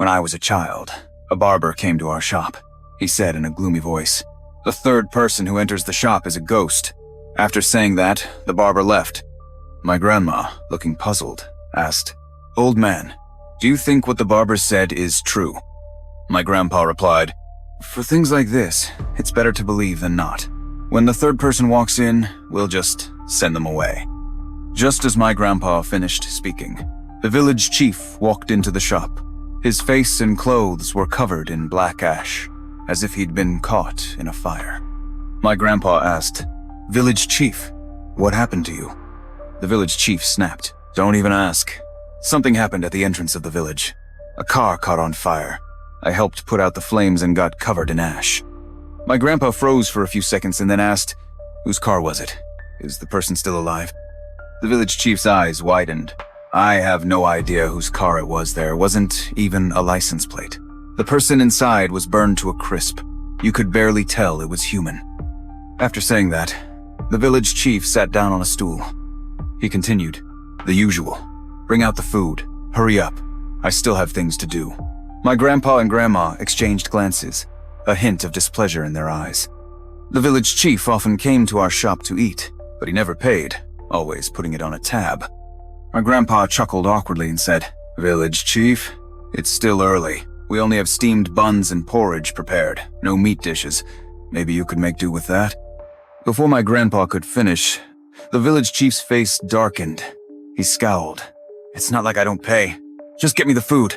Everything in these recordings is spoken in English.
When I was a child, a barber came to our shop. He said in a gloomy voice, "The third person who enters the shop is a ghost." After saying that, the barber left. My grandma, looking puzzled, asked, "Old man, do you think what the barber said is true?" My grandpa replied, "For things like this, it's better to believe than not. When the third person walks in, we'll just send them away." Just as my grandpa finished speaking, the village chief walked into the shop. His face and clothes were covered in black ash, as if he'd been caught in a fire. My grandpa asked, "Village chief, what happened to you?" The village chief snapped, "Don't even ask. Something happened at the entrance of the village. A car caught on fire. I helped put out the flames and got covered in ash." My grandpa froze for a few seconds and then asked, "Whose car was it? Is the person still alive?" The village chief's eyes widened. "I have no idea whose car it was. There wasn't even a license plate. The person inside was burned to a crisp. You could barely tell it was human." After saying that, the village chief sat down on a stool. He continued, "The usual. Bring out the food. Hurry up. I still have things to do." My grandpa and grandma exchanged glances, a hint of displeasure in their eyes. The village chief often came to our shop to eat, but he never paid, always putting it on a tab. My grandpa chuckled awkwardly and said, "Village chief, it's still early. We only have steamed buns and porridge prepared, no meat dishes. Maybe you could make do with that?" Before my grandpa could finish, the village chief's face darkened. He scowled. "It's not like I don't pay. Just get me the food."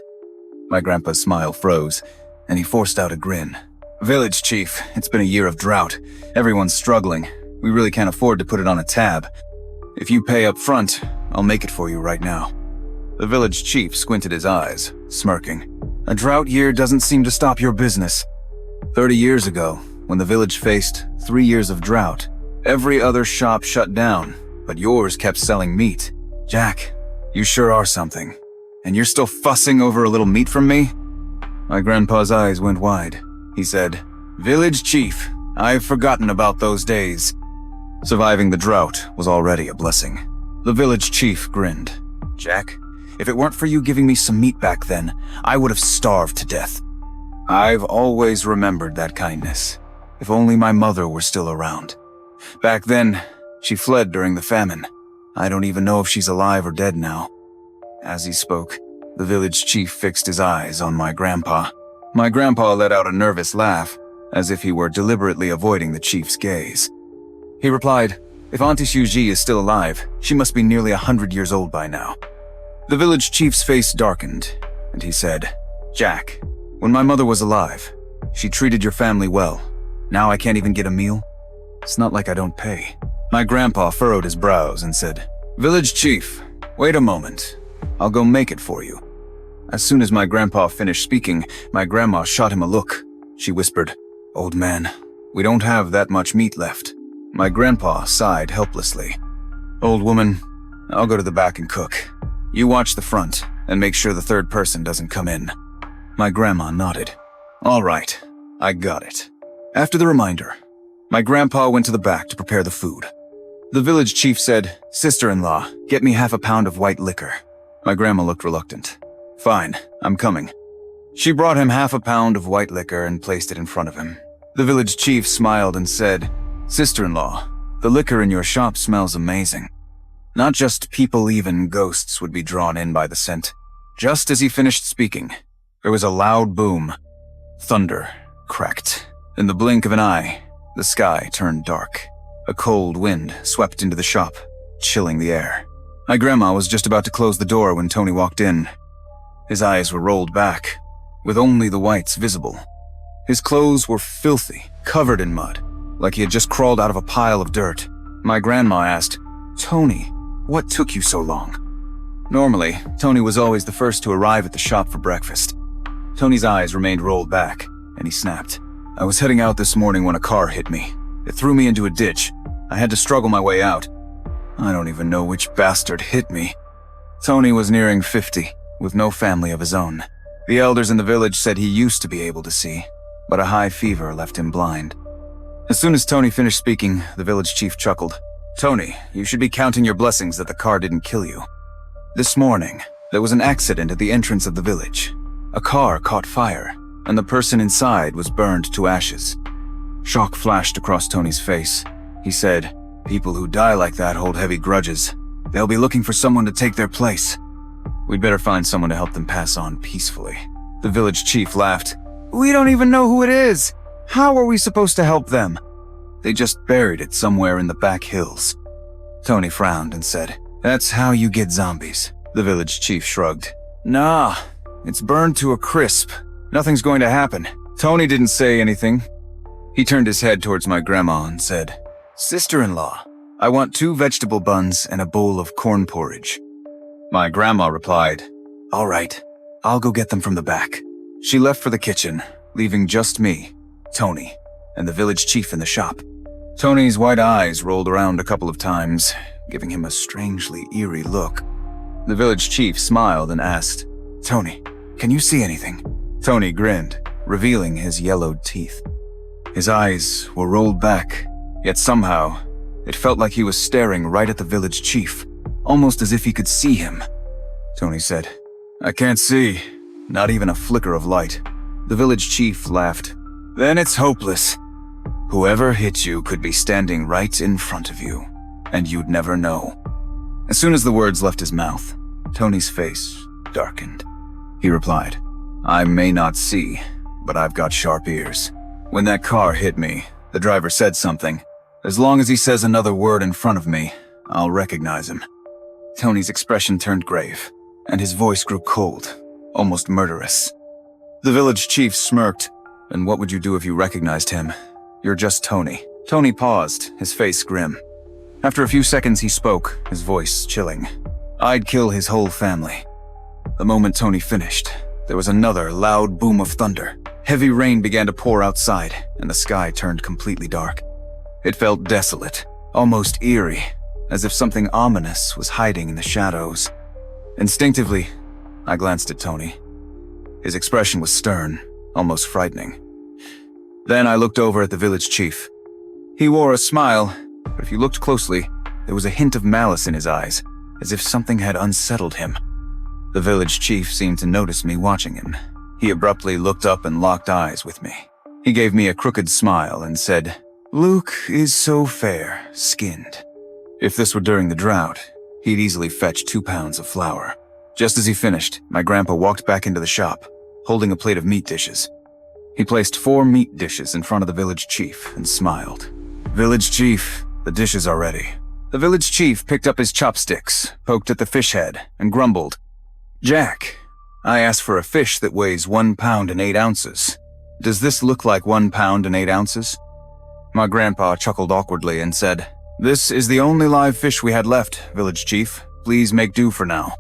My grandpa's smile froze, and he forced out a grin. "Village chief, it's been a year of drought. Everyone's struggling. We really can't afford to put it on a tab. If you pay up front, I'll make it for you right now." The village chief squinted his eyes, smirking. "A drought year doesn't seem to stop your business. 30 years ago, when the village faced 3 years of drought, every other shop shut down, but yours kept selling meat. Jack, you sure are something. And you're still fussing over a little meat from me?" My grandpa's eyes went wide. He said, "Village chief, I've forgotten about those days." Surviving the drought was already a blessing. The village chief grinned. "Jack, if it weren't for you giving me some meat back then, I would have starved to death. I've always remembered that kindness. If only my mother were still around. Back then, she fled during the famine. I don't even know if she's alive or dead now." As he spoke, the village chief fixed his eyes on my grandpa. My grandpa let out a nervous laugh, as if he were deliberately avoiding the chief's gaze. He replied, "If Auntie Shuji is still alive, she must be nearly 100 years old by now." The village chief's face darkened, and he said, "Jack, when my mother was alive, she treated your family well. Now I can't even get a meal? It's not like I don't pay." My grandpa furrowed his brows and said, "Village chief, wait a moment. I'll go make it for you." As soon as my grandpa finished speaking, my grandma shot him a look. She whispered, "Old man, we don't have that much meat left." My grandpa sighed helplessly. "Old woman, I'll go to the back and cook. You watch the front and make sure the third person doesn't come in." My grandma nodded. "All right, I got it." After the reminder, my grandpa went to the back to prepare the food. The village chief said, "Sister-in-law, get me half a pound of white liquor." My grandma looked reluctant. "Fine, I'm coming." She brought him half a pound of white liquor and placed it in front of him. The village chief smiled and said, "Sister-in-law, the liquor in your shop smells amazing." Not just people, even ghosts would be drawn in by the scent. Just as he finished speaking, there was a loud boom. Thunder cracked. In the blink of an eye, the sky turned dark. A cold wind swept into the shop, chilling the air. My grandma was just about to close the door when Tony walked in. His eyes were rolled back, with only the whites visible. His clothes were filthy, covered in mud, like he had just crawled out of a pile of dirt. My grandma asked, "Tony, what took you so long?" Normally, Tony was always the first to arrive at the shop for breakfast. Tony's eyes remained rolled back, and he snapped. "I was heading out this morning when a car hit me. It threw me into a ditch. I had to struggle my way out. I don't even know which bastard hit me." Tony was nearing 50, with no family of his own. The elders in the village said he used to be able to see, but a high fever left him blind. As soon as Tony finished speaking, the village chief chuckled. "Tony, you should be counting your blessings that the car didn't kill you. This morning, there was an accident at the entrance of the village. A car caught fire, and the person inside was burned to ashes. Shock flashed across Tony's face. He said, "People who die like that hold heavy grudges. They'll be looking for someone to take their place. We'd better find someone to help them pass on peacefully." The village chief laughed. "We don't even know who it is. How are we supposed to help them? They just buried it somewhere in the back hills." Tony frowned and said, "That's how you get zombies." The village chief shrugged. "Nah, it's burned to a crisp. Nothing's going to happen." Tony didn't say anything. He turned his head towards my grandma and said, "Sister-in-law, I want 2 vegetable buns and a bowl of corn porridge." My grandma replied, "All right, I'll go get them from the back." She left for the kitchen, leaving just me, Tony, and the village chief in the shop. Tony's white eyes rolled around a couple of times, giving him a strangely eerie look. The village chief smiled and asked, "Tony, can you see anything?" Tony grinned, revealing his yellowed teeth. His eyes were rolled back, yet somehow, it felt like he was staring right at the village chief, almost as if he could see him. Tony said, "I can't see, not even a flicker of light." The village chief laughed. "Then it's hopeless. Whoever hit you could be standing right in front of you, and you'd never know." As soon as the words left his mouth, Tony's face darkened. He replied, "I may not see, but I've got sharp ears. When that car hit me, the driver said something. As long as he says another word in front of me, I'll recognize him." Tony's expression turned grave, and his voice grew cold, almost murderous. The village chief smirked. "And what would you do if you recognized him? You're just Tony." Tony paused, his face grim. After a few seconds he spoke, his voice chilling. "I'd kill his whole family." The moment Tony finished, there was another loud boom of thunder. Heavy rain began to pour outside, and the sky turned completely dark. It felt desolate, almost eerie, as if something ominous was hiding in the shadows. Instinctively, I glanced at Tony. His expression was stern, almost frightening. Then I looked over at the village chief. He wore a smile, but if you looked closely, there was a hint of malice in his eyes, as if something had unsettled him. The village chief seemed to notice me watching him. He abruptly looked up and locked eyes with me. He gave me a crooked smile and said, "Luke is so fair-skinned." If this were during the drought, he'd easily fetch 2 pounds of flour. Just as he finished, my grandpa walked back into the shop, holding a plate of meat dishes. He placed 4 meat dishes in front of the village chief and smiled. "Village chief, the dishes are ready." The village chief picked up his chopsticks, poked at the fish head, and grumbled, "Jack, I asked for a fish that weighs 1 pound and 8 ounces. Does this look like 1 pound and 8 ounces? My grandpa chuckled awkwardly and said, "This is the only live fish we had left, village chief. Please make do for now.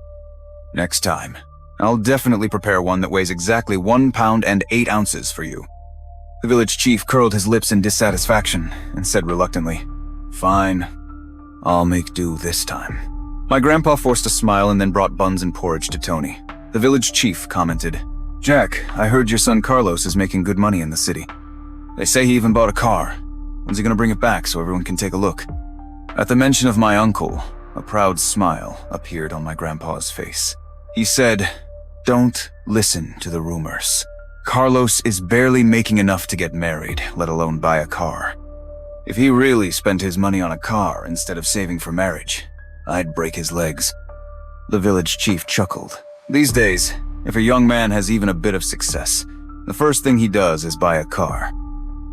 Next time, I'll definitely prepare one that weighs exactly 1 pound and 8 ounces for you." The village chief curled his lips in dissatisfaction and said reluctantly, "Fine, I'll make do this time." My grandpa forced a smile and then brought buns and porridge to Tony. The village chief commented, "Jack, I heard your son Carlos is making good money in the city. They say he even bought a car. When's he gonna bring it back so everyone can take a look?" At the mention of my uncle, a proud smile appeared on my grandpa's face. He said, "Don't listen to the rumors. Carlos is barely making enough to get married, let alone buy a car. If he really spent his money on a car instead of saving for marriage, I'd break his legs." The village chief chuckled. These days, if a young man has even a bit of success, the first thing he does is buy a car.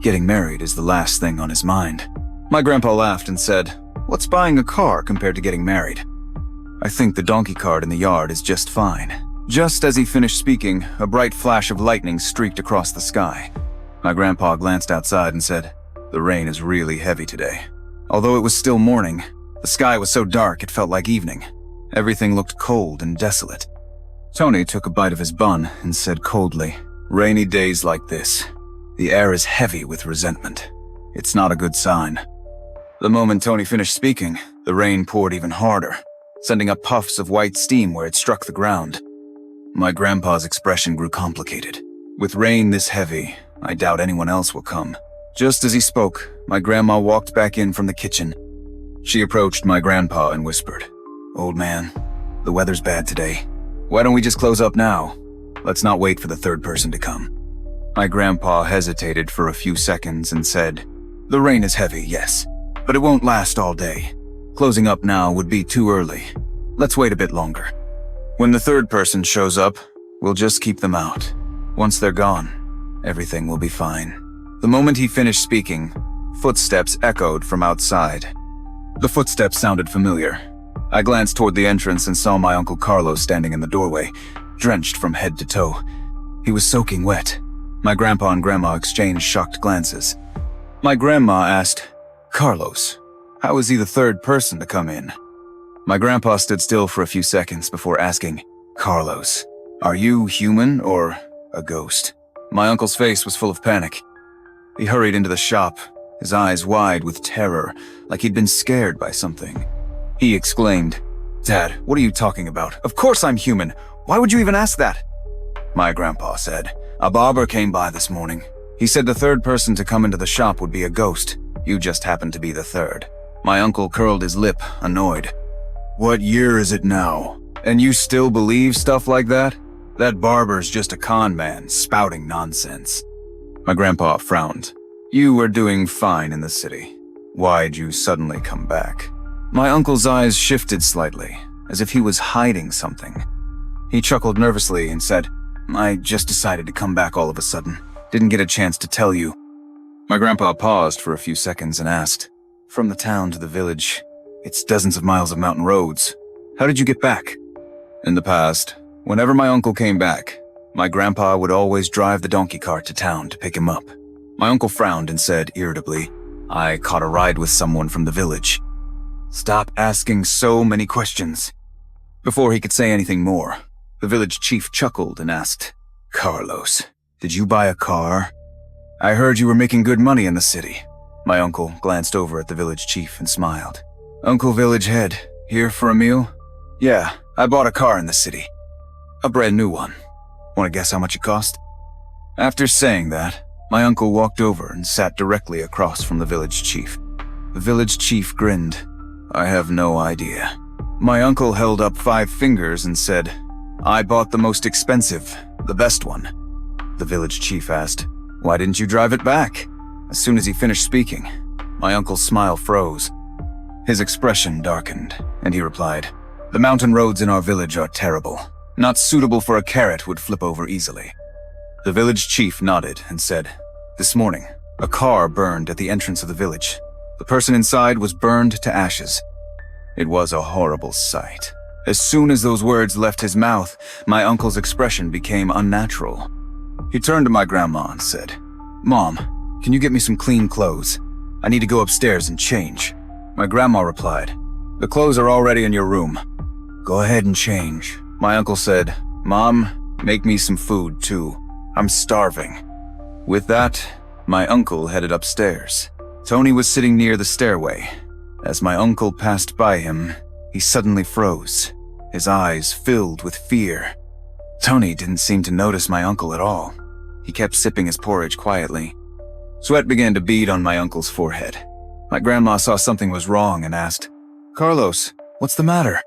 Getting married is the last thing on his mind. My grandpa laughed and said, "What's buying a car compared to getting married? I think the donkey cart in the yard is just fine." Just as he finished speaking, a bright flash of lightning streaked across the sky. My grandpa glanced outside and said, "The rain is really heavy today." Although it was still morning, the sky was so dark it felt like evening. Everything looked cold and desolate. Tony took a bite of his bun and said coldly, "Rainy days like this, the air is heavy with resentment. It's not a good sign." The moment Tony finished speaking, the rain poured even harder, sending up puffs of white steam where it struck the ground. My grandpa's expression grew complicated. With rain this heavy, I doubt anyone else will come. Just as he spoke, my grandma walked back in from the kitchen. She approached my grandpa and whispered, "Old man, the weather's bad today. Why don't we just close up now?" Let's not wait for the third person to come." My grandpa hesitated for a few seconds and said, "The rain is heavy, yes, but it won't last all day. Closing up now would be too early. Let's wait a bit longer. When the third person shows up, we'll just keep them out. Once they're gone, everything will be fine." The moment he finished speaking, footsteps echoed from outside. The footsteps sounded familiar. I glanced toward the entrance and saw my Uncle Carlos standing in the doorway, drenched from head to toe. He was soaking wet. My grandpa and grandma exchanged shocked glances. My grandma asked, "Carlos, how is he the third person to come in?" My grandpa stood still for a few seconds before asking, "Carlos, are you human or a ghost?" My uncle's face was full of panic. He hurried into the shop, his eyes wide with terror, like he'd been scared by something. He exclaimed, "Dad, what are you talking about? Of course I'm human. Why would you even ask that?" My grandpa said, "A barber came by this morning. He said the third person to come into the shop would be a ghost. You just happened to be the third." My uncle curled his lip, annoyed. "What year is it now? And you still believe stuff like that? That barber's just a con man, spouting nonsense." My grandpa frowned. "You were doing fine in the city. Why'd you suddenly come back?" My uncle's eyes shifted slightly, as if he was hiding something. He chuckled nervously and said, "I just decided to come back all of a sudden. Didn't get a chance to tell you." My grandpa paused for a few seconds and asked, "From the town to the village, it's dozens of miles of mountain roads. How did you get back?" In the past, whenever my uncle came back, my grandpa would always drive the donkey cart to town to pick him up. My uncle frowned and said irritably, "I caught a ride with someone from the village." "Stop asking so many questions." Before he could say anything more, the village chief chuckled and asked, "Carlos, did you buy a car? I heard you were making good money in the city." My uncle glanced over at the village chief and smiled. "Uncle Village Head, here for a meal?" "Yeah, I bought a car in the city. A brand new one. Want to guess how much it cost?" After saying that, my uncle walked over and sat directly across from the village chief. The village chief grinned. "I have no idea." My uncle held up 5 fingers and said, "I bought the most expensive, the best one." The village chief asked, "Why didn't you drive it back?" As soon as he finished speaking, my uncle's smile froze. His expression darkened, and he replied, "The mountain roads in our village are terrible. Not suitable for a carrot would flip over easily." The village chief nodded and said, "This morning, a car burned at the entrance of the village. The person inside was burned to ashes." It was a horrible sight. As soon as those words left his mouth, my uncle's expression became unnatural. He turned to my grandma and said, "Mom, can you get me some clean clothes? I need to go upstairs and change." My grandma replied, "The clothes are already in your room. Go ahead and change." My uncle said, "Mom, make me some food too. I'm starving." With that, my uncle headed upstairs. Tony was sitting near the stairway. As my uncle passed by him, he suddenly froze, his eyes filled with fear. Tony didn't seem to notice my uncle at all. He kept sipping his porridge quietly. Sweat began to bead on my uncle's forehead. My grandma saw something was wrong and asked, "Carlos, what's the matter?"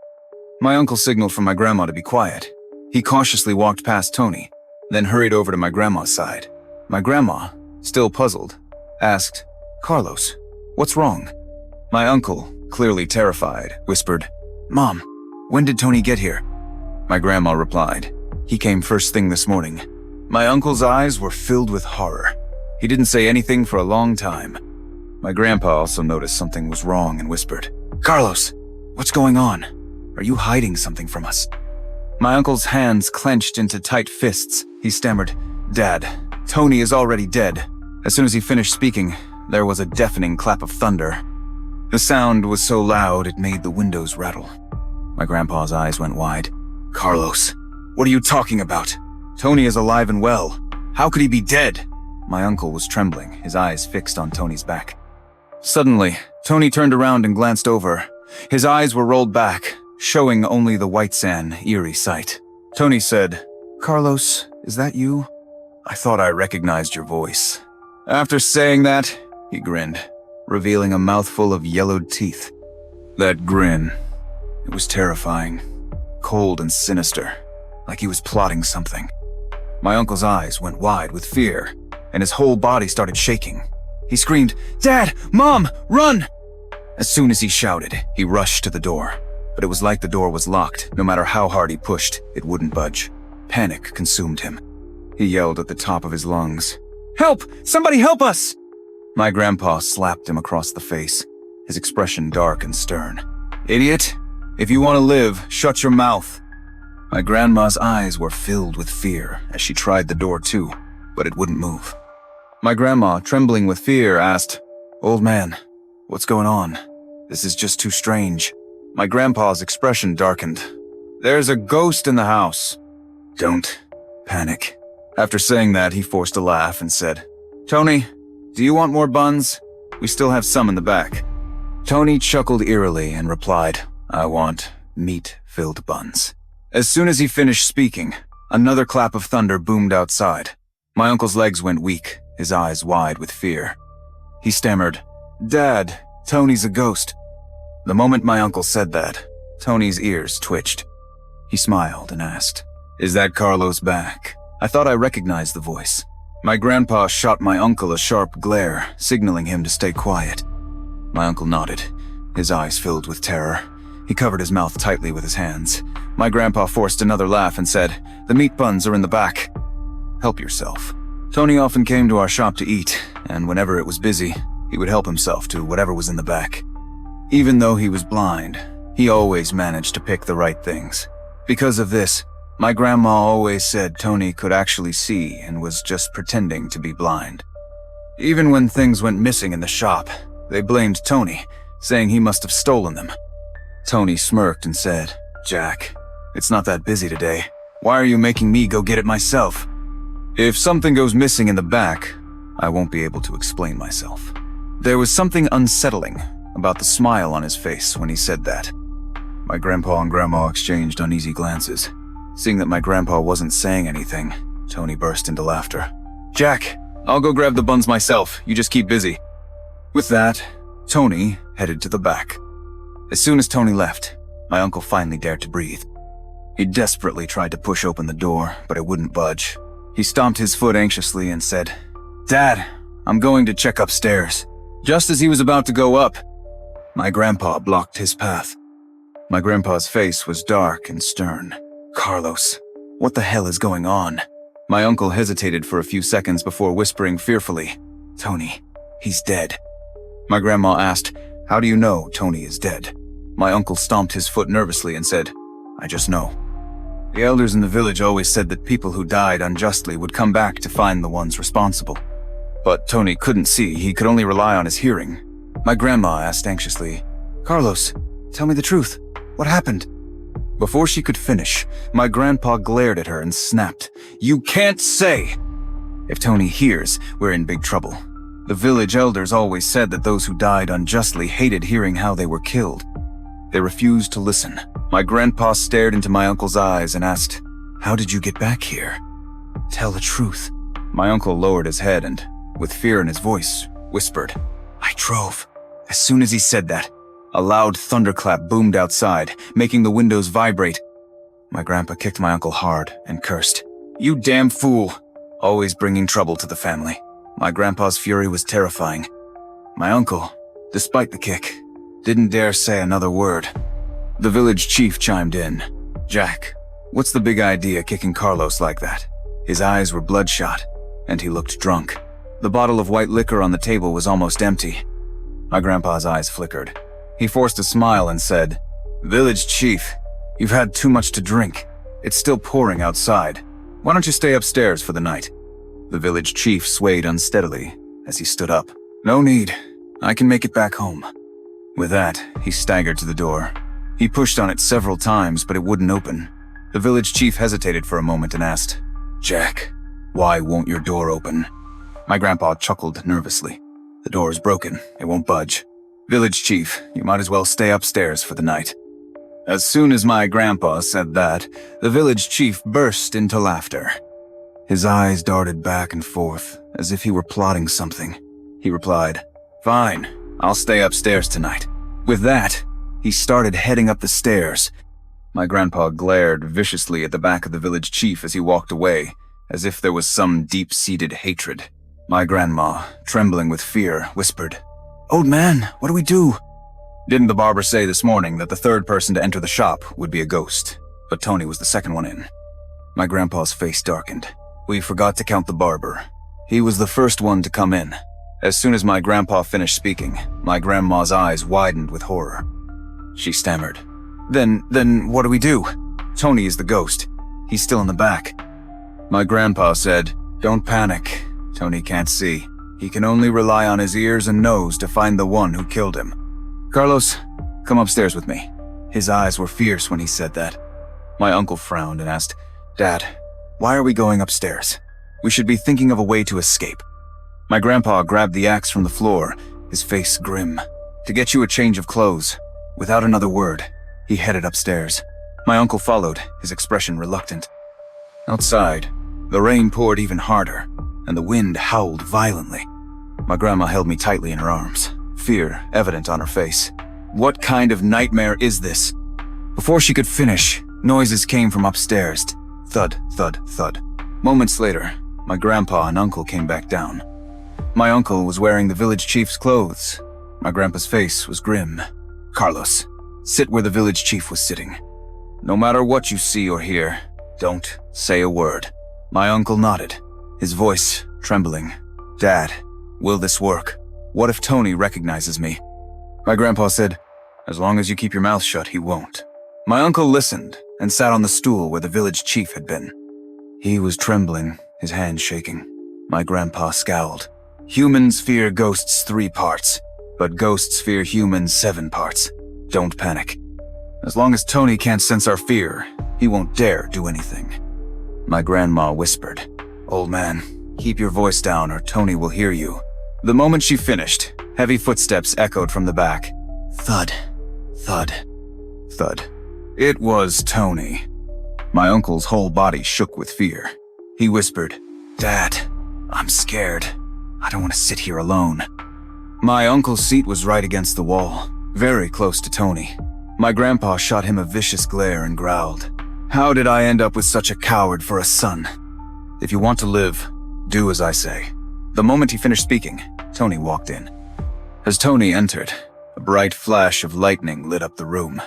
My uncle signaled for my grandma to be quiet. He cautiously walked past Tony, then hurried over to my grandma's side. My grandma, still puzzled, asked, "Carlos, what's wrong?" My uncle, clearly terrified, whispered, "Mom, when did Tony get here?" My grandma replied, "He came first thing this morning." My uncle's eyes were filled with horror. He didn't say anything for a long time. My grandpa also noticed something was wrong and whispered, "Carlos, what's going on? Are you hiding something from us?" My uncle's hands clenched into tight fists. He stammered, "Dad, Tony is already dead." As soon as he finished speaking, there was a deafening clap of thunder. The sound was so loud it made the windows rattle. My grandpa's eyes went wide. "Carlos, what are you talking about? Tony is alive and well. How could he be dead?" My uncle was trembling, his eyes fixed on Tony's back. Suddenly, Tony turned around and glanced over. His eyes were rolled back, showing only the white sand, eerie sight. Tony said, "Carlos, is that you? I thought I recognized your voice." After saying that, he grinned, revealing a mouthful of yellowed teeth. That grin, it was terrifying, cold and sinister, like he was plotting something. My uncle's eyes went wide with fear, and his whole body started shaking. He screamed, "Dad! Mom! Run!" As soon as he shouted, he rushed to the door. But it was like the door was locked. No matter how hard he pushed, it wouldn't budge. Panic consumed him. He yelled at the top of his lungs, "Help! Somebody help us!" My grandpa slapped him across the face, his expression dark and stern. "Idiot! If you want to live, shut your mouth." My grandma's eyes were filled with fear as she tried the door too, but it wouldn't move. My grandma, trembling with fear, asked, "Old man, what's going on? This is just too strange." My grandpa's expression darkened. "There's a ghost in the house. Don't panic." After saying that, he forced a laugh and said, "Tony, do you want more buns? We still have some in the back." Tony chuckled eerily and replied, "I want meat-filled buns." As soon as he finished speaking, another clap of thunder boomed outside. My uncle's legs went weak, his eyes wide with fear. He stammered, "Dad, Tony's a ghost." The moment my uncle said that, Tony's ears twitched. He smiled and asked, "Is that Carlos back?" I thought I recognized the voice. My grandpa shot my uncle a sharp glare, signaling him to stay quiet. My uncle nodded, his eyes filled with terror. He covered his mouth tightly with his hands. My grandpa forced another laugh and said, "The meat buns are in the back. Help yourself." Tony often came to our shop to eat, and whenever it was busy, he would help himself to whatever was in the back. Even though he was blind, he always managed to pick the right things. Because of this, my grandma always said Tony could actually see and was just pretending to be blind. Even when things went missing in the shop, they blamed Tony, saying he must have stolen them. Tony smirked and said, "Jack, it's not that busy today. Why are you making me go get it myself?" If something goes missing in the back, I won't be able to explain myself. There was something unsettling about the smile on his face when he said that. My grandpa and grandma exchanged uneasy glances. Seeing that my grandpa wasn't saying anything, Tony burst into laughter. "Jack, I'll go grab the buns myself. You just keep busy." With that, Tony headed to the back. As soon as Tony left, my uncle finally dared to breathe. He desperately tried to push open the door, but it wouldn't budge. He stomped his foot anxiously and said, "Dad, I'm going to check upstairs." Just as he was about to go up, my grandpa blocked his path. My grandpa's face was dark and stern. "Carlos, what the hell is going on?" My uncle hesitated for a few seconds before whispering fearfully, "Tony, he's dead." My grandma asked, "How do you know Tony is dead?" My uncle stomped his foot nervously and said, "I just know. The elders in the village always said that people who died unjustly would come back to find the ones responsible. But Tony couldn't see, he could only rely on his hearing." My grandma asked anxiously, "Carlos, tell me the truth. What happened?" Before she could finish, my grandpa glared at her and snapped, "You can't say!" If Tony hears, we're in big trouble. The village elders always said that those who died unjustly hated hearing how they were killed. They refused to listen. My grandpa stared into my uncle's eyes and asked, "How did you get back here? Tell the truth." My uncle lowered his head and, with fear in his voice, whispered, "I drove." As soon as he said that, a loud thunderclap boomed outside, making the windows vibrate. My grandpa kicked my uncle hard and cursed, "You damn fool, always bringing trouble to the family." My grandpa's fury was terrifying. My uncle, despite the kick, didn't dare say another word. The village chief chimed in, "Jack, what's the big idea kicking Carlos like that?" His eyes were bloodshot, and he looked drunk. The bottle of white liquor on the table was almost empty. My grandpa's eyes flickered. He forced a smile and said, "Village chief, you've had too much to drink. It's still pouring outside. Why don't you stay upstairs for the night?" The village chief swayed unsteadily as he stood up. "No need. I can make it back home." With that, he staggered to the door. He pushed on it several times, but it wouldn't open. The village chief hesitated for a moment and asked, "Jack, why won't your door open?" My grandpa chuckled nervously. "The door is broken. It won't budge. Village chief, you might as well stay upstairs for the night." As soon as my grandpa said that, the village chief burst into laughter. His eyes darted back and forth, as if he were plotting something. He replied, "Fine, I'll stay upstairs tonight." With that, he started heading up the stairs. My grandpa glared viciously at the back of the village chief as he walked away, as if there was some deep-seated hatred. My grandma, trembling with fear, whispered, "Old man, what do we do?" Didn't the barber say this morning that the third person to enter the shop would be a ghost? But Tony was the second one in. My grandpa's face darkened. We forgot to count the barber. He was the first one to come in. As soon as my grandpa finished speaking, my grandma's eyes widened with horror. She stammered, Then what do we do? Tony is the ghost. He's still in the back." My grandpa said, "Don't panic. Tony can't see. He can only rely on his ears and nose to find the one who killed him. Carlos, come upstairs with me." His eyes were fierce when he said that. My uncle frowned and asked, "Dad, why are we going upstairs? We should be thinking of a way to escape." My grandpa grabbed the axe from the floor, his face grim. "To get you a change of clothes." Without another word, he headed upstairs. My uncle followed, his expression reluctant. Outside, the rain poured even harder, and the wind howled violently. My grandma held me tightly in her arms, fear evident on her face. "What kind of nightmare is this?" Before she could finish, noises came from upstairs. Thud, thud, thud. Moments later, my grandpa and uncle came back down. My uncle was wearing the village chief's clothes. My grandpa's face was grim. "Carlos, sit where the village chief was sitting. No matter what you see or hear, don't say a word." My uncle nodded, his voice trembling. "Dad, will this work? What if Tony recognizes me?" My grandpa said, "As long as you keep your mouth shut, he won't." My uncle listened and sat on the stool where the village chief had been. He was trembling, his hands shaking. My grandpa scowled. "Humans fear ghosts 3 parts, but ghosts fear humans 7 parts. Don't panic. As long as Tony can't sense our fear, he won't dare do anything." My grandma whispered, "Old man, keep your voice down or Tony will hear you." The moment she finished, heavy footsteps echoed from the back. Thud, thud, thud. It was Tony. My uncle's whole body shook with fear. He whispered, "Dad, I'm scared. I don't want to sit here alone." My uncle's seat was right against the wall, very close to Tony. My grandpa shot him a vicious glare and growled, "How did I end up with such a coward for a son? If you want to live, do as I say." The moment he finished speaking, Tony walked in. As Tony entered, a bright flash of lightning lit up the room.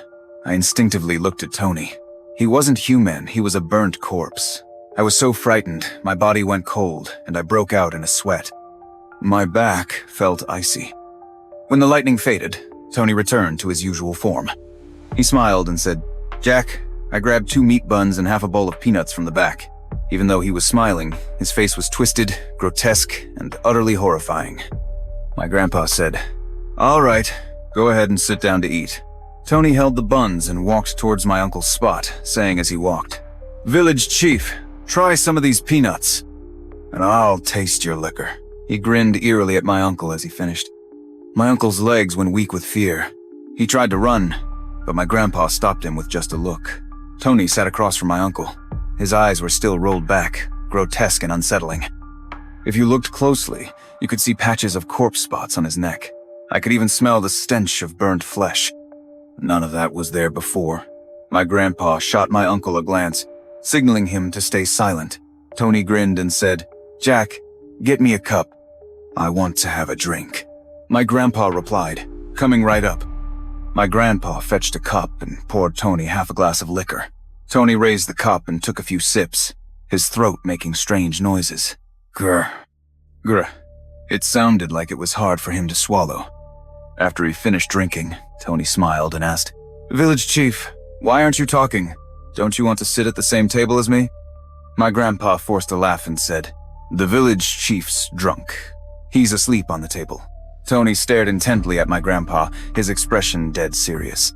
I instinctively looked at Tony. He wasn't human, he was a burnt corpse. I was so frightened, my body went cold, and I broke out in a sweat. My back felt icy. When the lightning faded, Tony returned to his usual form. He smiled and said, "Jack, I grabbed 2 meat buns and half a bowl of peanuts from the back." Even though he was smiling, his face was twisted, grotesque, and utterly horrifying. My grandpa said, "All right, go ahead and sit down to eat." Tony held the buns and walked towards my uncle's spot, saying as he walked, "Village chief, try some of these peanuts, and I'll taste your liquor." He grinned eerily at my uncle as he finished. My uncle's legs went weak with fear. He tried to run, but my grandpa stopped him with just a look. Tony sat across from my uncle. His eyes were still rolled back, grotesque and unsettling. If you looked closely, you could see patches of corpse spots on his neck. I could even smell the stench of burnt flesh. None of that was there before. My grandpa shot my uncle a glance, signaling him to stay silent. Tony grinned and said, "Jack, get me a cup. I want to have a drink." My grandpa replied, coming right up. My grandpa fetched a cup and poured Tony half a glass of liquor. Tony raised the cup and took a few sips, his throat making strange noises. Grr, grr. It sounded like it was hard for him to swallow. After he finished drinking, Tony smiled and asked, "Village chief, why aren't you talking? Don't you want to sit at the same table as me?" My grandpa forced a laugh and said, "The village chief's drunk. He's asleep on the table." Tony stared intently at my grandpa, his expression dead serious.